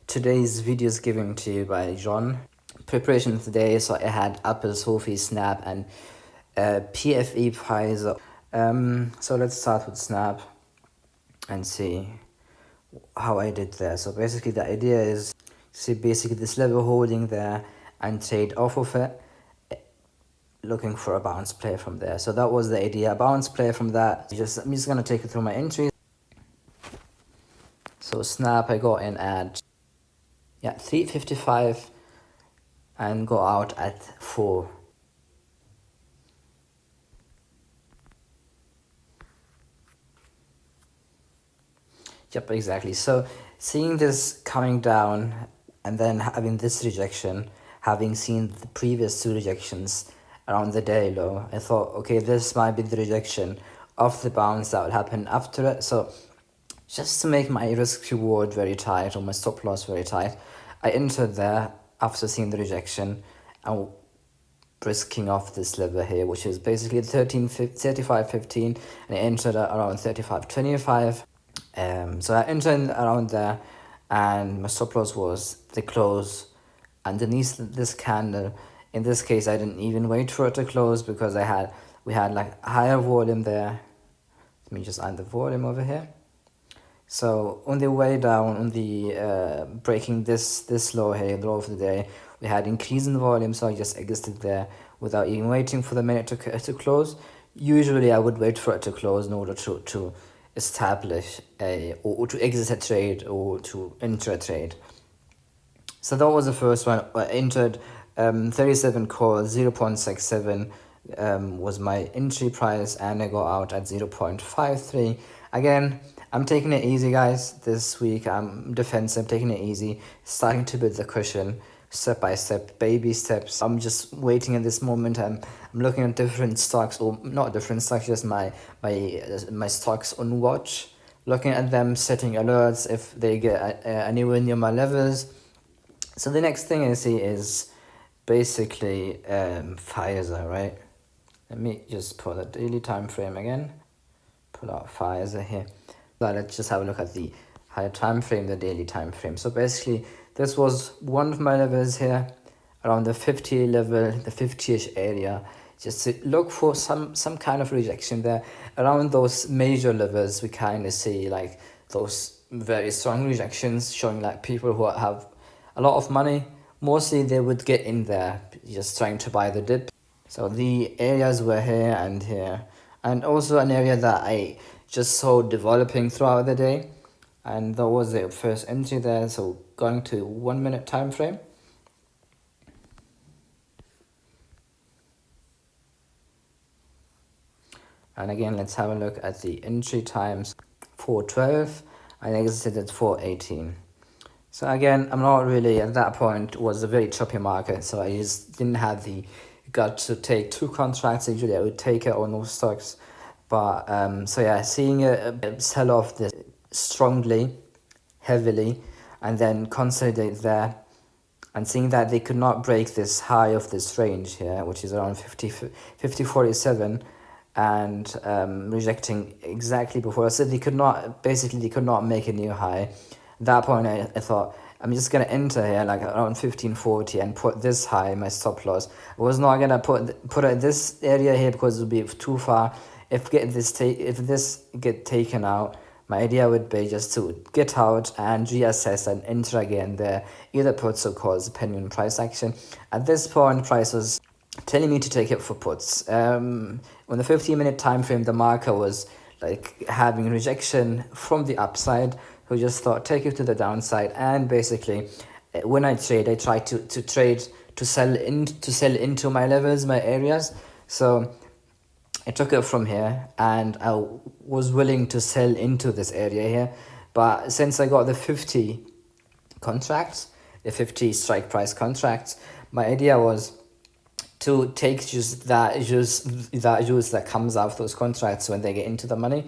Today's video is given to you by John. Preparation today, so I had Apple's PFE SNAP and PFE price. So let's start with SNAP and see how I did there. So basically the idea is, see basically this level holding there and trade off of it, looking for a bounce play from there. So that was the idea, a bounce play from that. I'm just gonna take you through my entries. So SNAP I got in at 355 and go out at 4. Yep, exactly. So seeing this coming down and then having this rejection, having seen the previous 2 rejections around the day low, I thought, okay, this might be the rejection of the bounce that will happen after it. So just to make my risk reward very tight, or my stop loss very tight, I entered there after seeing the rejection and risking off this level here, which is basically 35.15, and I entered at around 35.25. So I entered around there, and my stop loss was the close underneath this candle. In this case, I didn't even wait for it to close because we had like higher volume there. Let me just add the volume over here. So on the way down, on the breaking this low here, the low of the day, we had increase in volume, so I just exited there without even waiting for the minute to close. Usually I would wait for it to close in order to establish or to exit a trade or to enter a trade. So that was the first one. I entered 37 call, 0.67 was my entry price, and I got out at 0.53. Again, I'm taking it easy, guys. This week I'm defensive, taking it easy, starting to build the cushion step by step, baby steps. I'm just waiting at this moment. I'm looking at different stocks, or not different stocks, just my stocks on watch, looking at them, setting alerts if they get anywhere near my levels. So the next thing I see is basically Pfizer, right? Let me just pull the daily time frame again. Pull out Pfizer here. But let's just have a look at the higher time frame, the daily time frame. So basically, this was one of my levels here, around the 50 level, the 50-ish area. Just to look for some kind of rejection there. Around those major levels, we kind of see like those very strong rejections, showing like people who have a lot of money, mostly they would get in there just trying to buy the dip. So the areas were here and here, and also an area that I just saw developing throughout the day, and that was the first entry there. So going to 1 minute time frame, and again let's have a look at the entry times. 4:12 and exited at 4:18. So again, I'm not really, at that point, it was a very choppy market, so I just didn't have the gut to take 2 contracts. Usually I would take it on those stocks. But, so yeah, seeing a sell off this strongly, heavily, and then consolidate there, and seeing that they could not break this high of this range here, which is around 50.47, and rejecting exactly before. So they could not make a new high. At that point, I thought, I'm just going to enter here like around 1540 and put this high, my stop loss. I was not going to put it this area here because it would be too far. If this get taken out, my idea would be just to get out and reassess and enter again there, either puts or calls, depending on price action. At this point, price was telling me to take it for puts. On the 15-minute time frame, the marker was like having rejection from the upside, who just thought take it to the downside. And basically, when I trade, I try to sell into my levels, my areas. So I took it from here, and I was willing to sell into this area here. But since I got the 50 contracts, the 50 strike price contracts, my idea was to take just that juice that comes out of those contracts when they get into the money,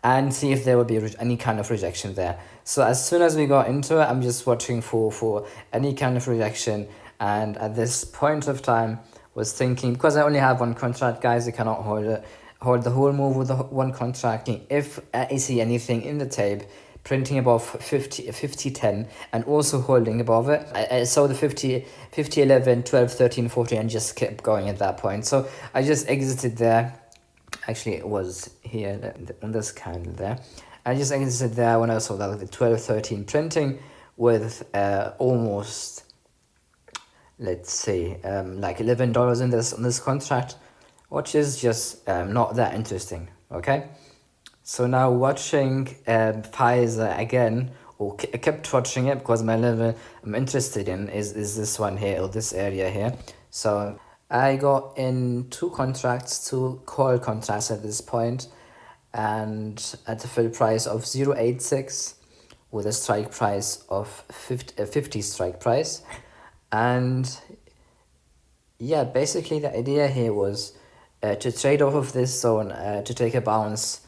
and see if there would be any kind of rejection there. So as soon as we got into it, I'm just watching for any kind of rejection. And at this point of time, was thinking, because I only have 1 contract, guys, I cannot hold the whole move with the 1 contract. If I see anything in the tape printing above 50.10 and also holding above it. I saw the 50.11, 12, 13, 14 and just kept going at that point. So I just exited there. Actually, it was here on this candle there. I just exited there when I saw that the 12, 13 printing with almost, let's say, like $11 in this on this contract, which is just not that interesting. Okay, so now watching Pfizer again, or I kept watching it because my level I'm interested in is this one here, or this area here. So I got in two call contracts at this point, and at a full price of 0.86 with a strike price of 50 strike price. And yeah, basically the idea here was to trade off of this zone to take a bounce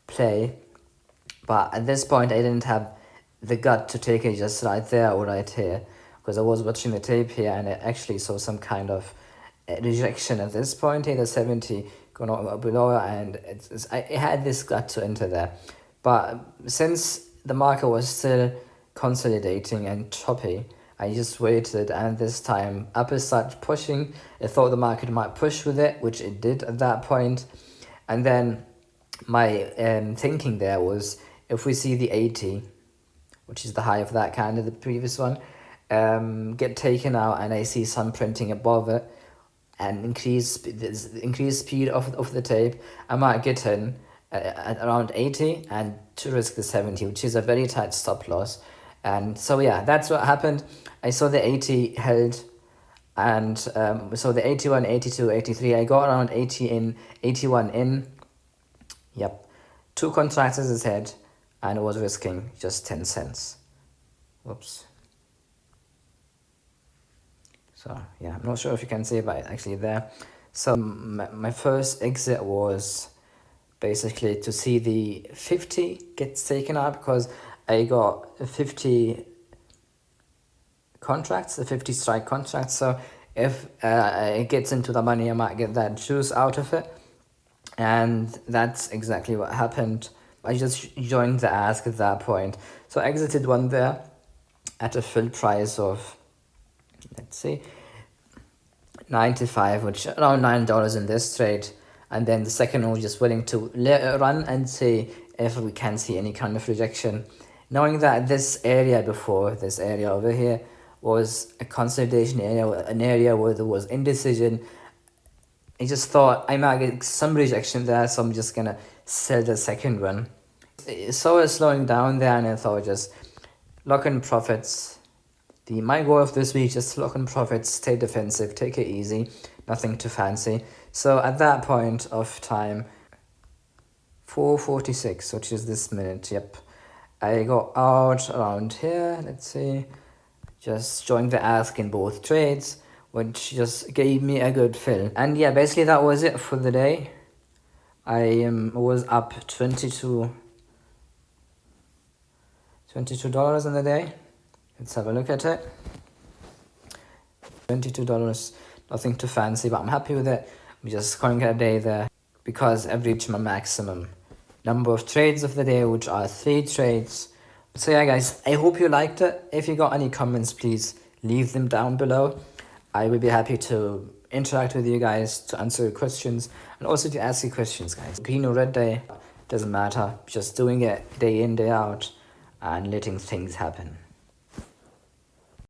play, but at this point I didn't have the gut to take it just right there or right here, because I was watching the tape here and I actually saw some kind of rejection at this point here, the 70 going up below, and I had this gut to enter there. But since the market was still consolidating and choppy, I just waited, and this time upper started pushing. I thought the market might push with it, which it did at that point. And then my thinking there was, if we see the 80, which is the high of that candle, the previous one, get taken out and I see some printing above it and increased speed of the tape, I might get in at around 80 and to risk the 70, which is a very tight stop loss. And so yeah, that's what happened. I saw the 80 held, and so the 81, 82, 83, I got around 80 in, 81 in. Yep, two contracts as I said, and I was risking just 10 cents. Whoops. So yeah, I'm not sure if you can see it, but actually there. So my first exit was basically to see the 50 gets taken out, because I got 50 contracts, the 50 strike contracts. So if it gets into the money, I might get that juice out of it. And that's exactly what happened. I just joined the ask at that point. So I exited one there at a full price of, let's see, 95, which around $9 in this trade. And then the second one was just willing to let it run and see if we can see any kind of rejection. Knowing that this area before, this area over here, was a consolidation area, an area where there was indecision, I just thought I might get some rejection there, so I'm just gonna sell the second one. So it's slowing down there, and I thought just lock in profits. My goal of this week, just lock in profits, stay defensive, take it easy, nothing too fancy. So at that point of time, 4:46, which is this minute, yep, I got out around here, let's see, just joined the ask in both trades, which just gave me a good fill. And yeah, basically that was it for the day. I was up $22 in the day. Let's have a look at it. $22, nothing too fancy, but I'm happy with it. I'm just calling it a day there because I've reached my maximum number of trades of the day, which are 3 trades. So yeah guys, I hope you liked it. If you got any comments, please leave them down below. I will be happy to interact with you guys, to answer your questions, and also to ask you questions, guys. Green or red day, doesn't matter. Just doing it day in, day out, and letting things happen.